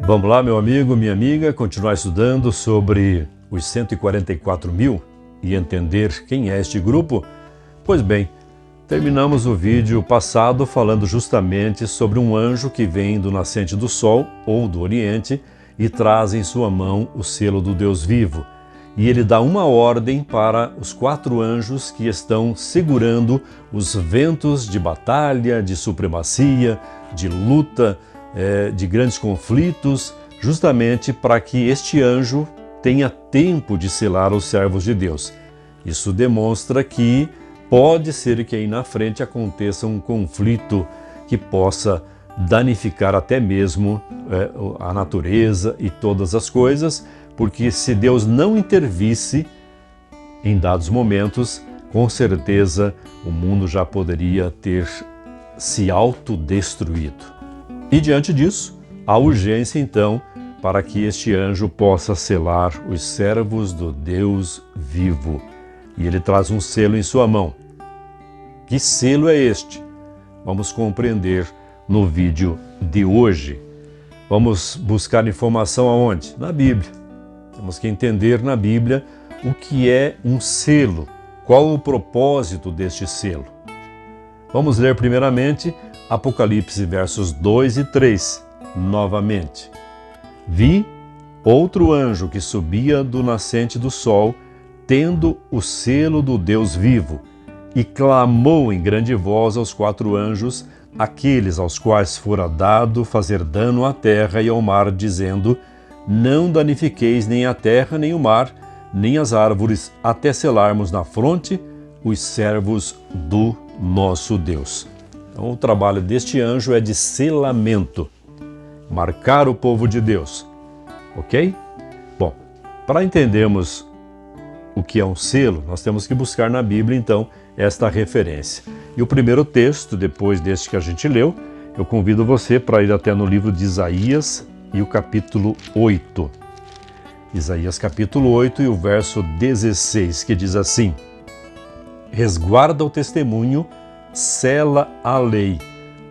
Vamos lá, meu amigo, minha amiga, continuar estudando sobre os 144.000 e entender quem é este grupo? Pois bem, terminamos o vídeo passado falando justamente sobre um anjo que vem do nascente do sol ou do oriente e traz em sua mão o selo do Deus vivo. E ele dá uma ordem para os 4 anjos que estão segurando os ventos de batalha, de supremacia, de luta, de grandes conflitos, justamente para que este anjo tenha tempo de selar os servos de Deus. Isso demonstra que pode ser que aí na frente aconteça um conflito que possa danificar até mesmo a natureza e todas as coisas, porque se Deus não intervisse em dados momentos, com certeza o mundo já poderia ter se autodestruído. E diante disso, há urgência então para que este anjo possa selar os servos do Deus vivo. E ele traz um selo em sua mão. Que selo é este? Vamos compreender no vídeo de hoje. Vamos buscar informação aonde? Na Bíblia. Temos que entender na Bíblia o que é um selo, qual o propósito deste selo. Vamos ler primeiramente Apocalipse versos 2 e 3, novamente. Vi outro anjo que subia do nascente do sol, tendo o selo do Deus vivo, e clamou em grande voz aos 4 anjos, aqueles aos quais fora dado fazer dano à terra e ao mar, dizendo: não danifiqueis nem a terra, nem o mar, nem as árvores, até selarmos na fronte os servos do nosso Deus. Então, o trabalho deste anjo é de selamento, marcar o povo de Deus, ok? Bom, para entendermos o que é um selo, nós temos que buscar na Bíblia, então, esta referência. E o primeiro texto, depois deste que a gente leu, eu convido você para ir até no livro de Isaías e o capítulo 8. Isaías capítulo 8 e o verso 16, que diz assim: resguarda o testemunho, sela a lei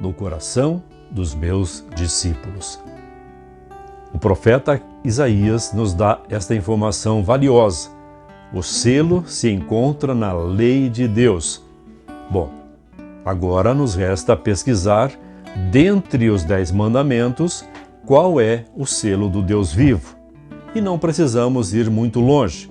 no coração dos meus discípulos. O profeta Isaías nos dá esta informação valiosa. O selo se encontra na lei de Deus. Bom, agora nos resta pesquisar, dentre os 10 mandamentos, qual é o selo do Deus vivo. E não precisamos ir muito longe.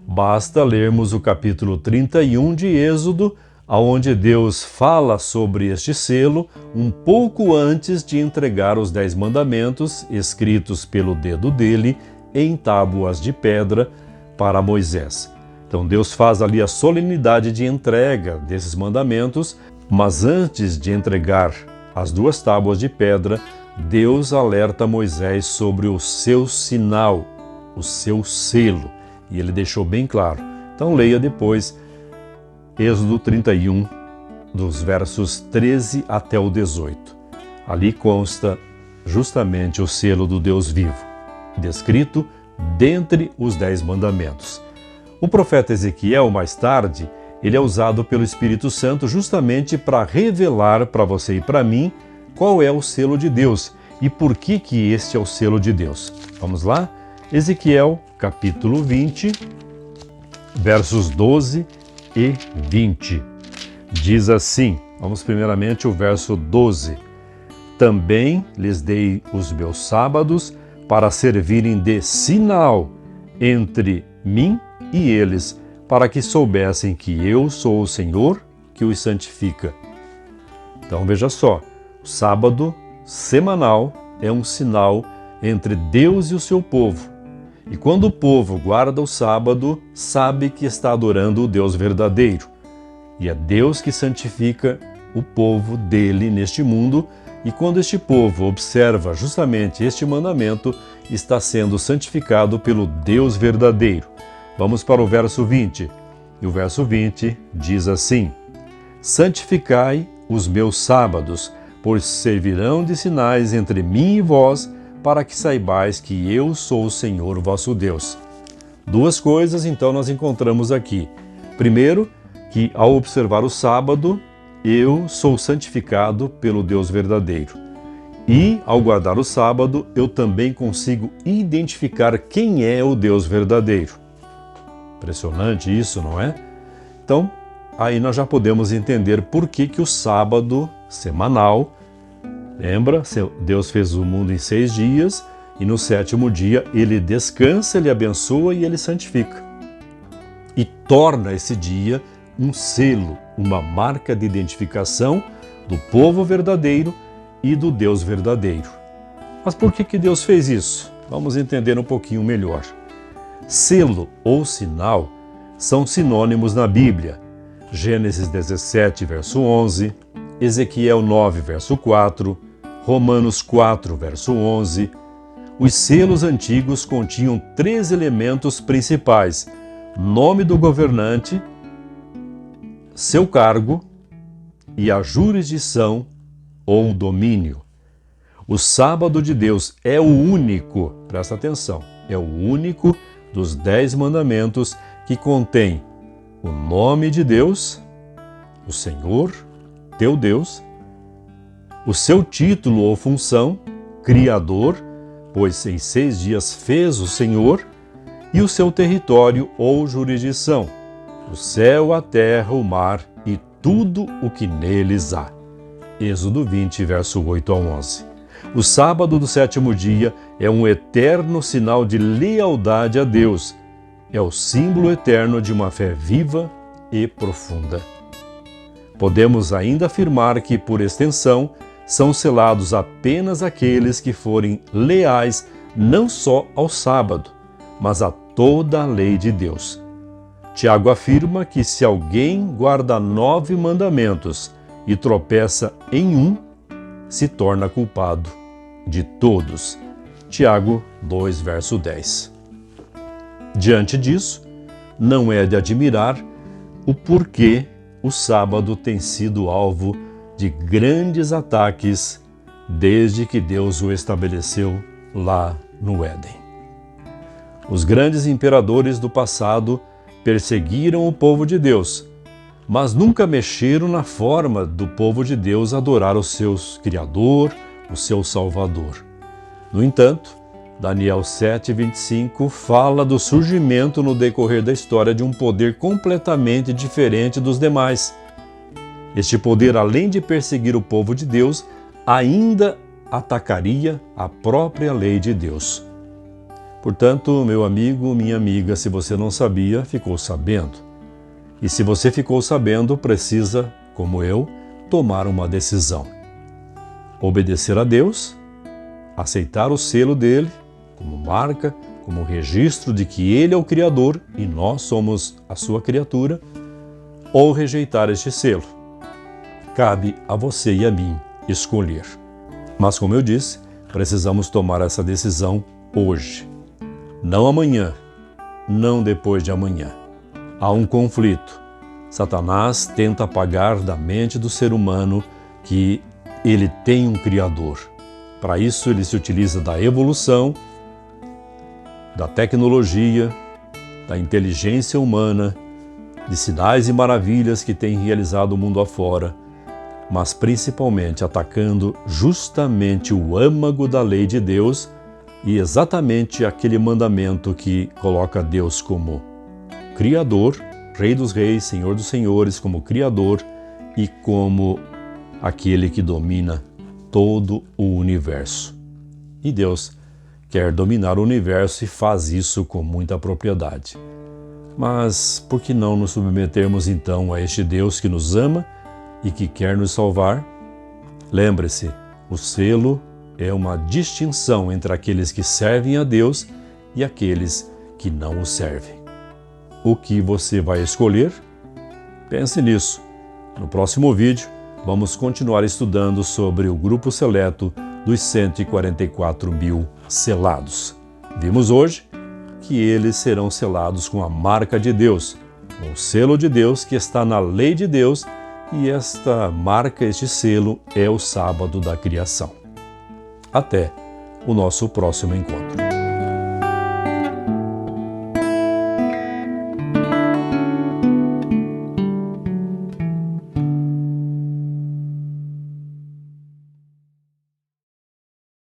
Basta lermos o capítulo 31 de Êxodo, onde Deus fala sobre este selo um pouco antes de entregar os 10 mandamentos, escritos pelo dedo dele em tábuas de pedra, para Moisés. Então Deus faz ali a solenidade de entrega desses mandamentos, mas antes de entregar as 2 tábuas de pedra, Deus alerta Moisés sobre o seu sinal, o seu selo, e ele deixou bem claro. Então leia depois Êxodo 31, dos versos 13 até o 18. Ali consta justamente o selo do Deus vivo, descrito dentre os 10 mandamentos. O profeta Ezequiel, mais tarde, ele é usado pelo Espírito Santo justamente para revelar para você e para mim qual é o selo de Deus e por que este é o selo de Deus. Vamos lá? Ezequiel, capítulo 20, versos 12 e 20. Diz assim, vamos primeiramente o verso 12. Também lhes dei os meus sábados para servirem de sinal entre mim e eles, para que soubessem que eu sou o Senhor que os santifica. Então veja só, o sábado semanal é um sinal entre Deus e o seu povo. E quando o povo guarda o sábado, sabe que está adorando o Deus verdadeiro. E é Deus que santifica o povo dele neste mundo, e quando este povo observa justamente este mandamento, está sendo santificado pelo Deus verdadeiro. Vamos para o verso 20. E o verso 20 diz assim: santificai os meus sábados, pois servirão de sinais entre mim e vós, para que saibais que eu sou o Senhor vosso Deus. 2 coisas então nós encontramos aqui. Primeiro, que ao observar o sábado, eu sou santificado pelo Deus verdadeiro. E, ao guardar o sábado, eu também consigo identificar quem é o Deus verdadeiro. Impressionante isso, não é? Então, aí nós já podemos entender por que o sábado semanal, lembra? Deus fez o mundo em 6 dias e no 7º dia ele descansa, ele abençoa e ele santifica. E torna esse dia um selo, uma marca de identificação do povo verdadeiro e do Deus verdadeiro. Mas por que Deus fez isso? Vamos entender um pouquinho melhor. Selo ou sinal são sinônimos na Bíblia. Gênesis 17, verso 11, Ezequiel 9, verso 4, Romanos 4, verso 11. Os selos antigos continham 3 elementos principais: nome do governante, seu cargo e a jurisdição ou domínio. O sábado de Deus é o único, presta atenção, é o único dos 10 mandamentos que contém o nome de Deus, o Senhor, teu Deus, o seu título ou função, Criador, pois em 6 dias fez o Senhor, e o seu território ou jurisdição, o céu, a terra, o mar e tudo o que neles há. Êxodo 20, verso 8 a 11. O sábado do 7º dia é um eterno sinal de lealdade a Deus. É o símbolo eterno de uma fé viva e profunda. Podemos ainda afirmar que, por extensão, são selados apenas aqueles que forem leais não só ao sábado, mas a toda a lei de Deus. Tiago afirma que se alguém guarda 9 mandamentos e tropeça em um, se torna culpado de todos. Tiago 2, verso 10. Diante disso, não é de admirar o porquê o sábado tem sido alvo de grandes ataques desde que Deus o estabeleceu lá no Éden. Os grandes imperadores do passado perseguiram o povo de Deus, mas nunca mexeram na forma do povo de Deus adorar o seu Criador, o seu Salvador. No entanto, Daniel 7,25 fala do surgimento no decorrer da história de um poder completamente diferente dos demais. Este poder, além de perseguir o povo de Deus, ainda atacaria a própria lei de Deus. Portanto, meu amigo, minha amiga, se você não sabia, ficou sabendo. E se você ficou sabendo, precisa, como eu, tomar uma decisão. Obedecer a Deus, aceitar o selo dele como marca, como registro de que ele é o Criador e nós somos a sua criatura, ou rejeitar este selo. Cabe a você e a mim escolher. Mas, como eu disse, precisamos tomar essa decisão hoje. Não amanhã, não depois de amanhã. Há um conflito. Satanás tenta apagar da mente do ser humano que ele tem um Criador. Para isso, ele se utiliza da evolução, da tecnologia, da inteligência humana, de sinais e maravilhas que tem realizado o mundo afora, mas principalmente atacando justamente o âmago da lei de Deus e exatamente aquele mandamento que coloca Deus como Criador, Rei dos Reis, Senhor dos Senhores, como Criador e como aquele que domina todo o universo. E Deus quer dominar o universo e faz isso com muita propriedade. Mas por que não nos submetermos então a este Deus que nos ama e que quer nos salvar? Lembre-se, o selo é uma distinção entre aqueles que servem a Deus e aqueles que não o servem. O que você vai escolher? Pense nisso. No próximo vídeo, vamos continuar estudando sobre o grupo seleto dos 144.000 selados. Vimos hoje que eles serão selados com a marca de Deus, com o selo de Deus que está na lei de Deus, e esta marca, este selo, é o sábado da criação. Até o nosso próximo encontro.